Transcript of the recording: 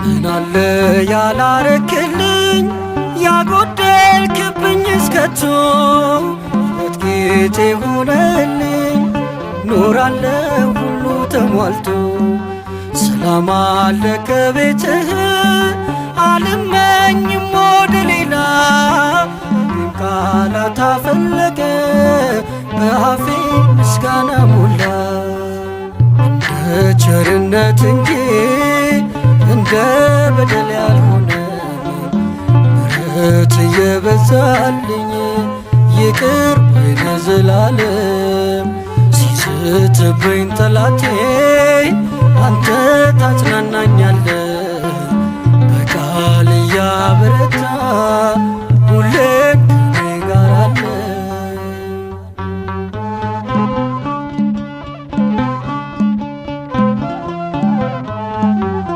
ምናለ ያላረክልኝ ያጎደልክብኝ እስከቶ ጥቂት ሆነልኝ ኖራለሁ ሁሉ ተሟልቶ ሰላም አለ ከቤትህ አልመኝም ወደ ሌላ ቃላት አፈለቀ በአፌ ምስጋና ሞላ እንደ ቸርነት እንጂ እንደ በደል ያልሆነ ምሕረት እየበዛልኝ ይቅር ባይ ዘላለም ሲስትብኝ ጠላቴ አንተ ታጽናናኛለህ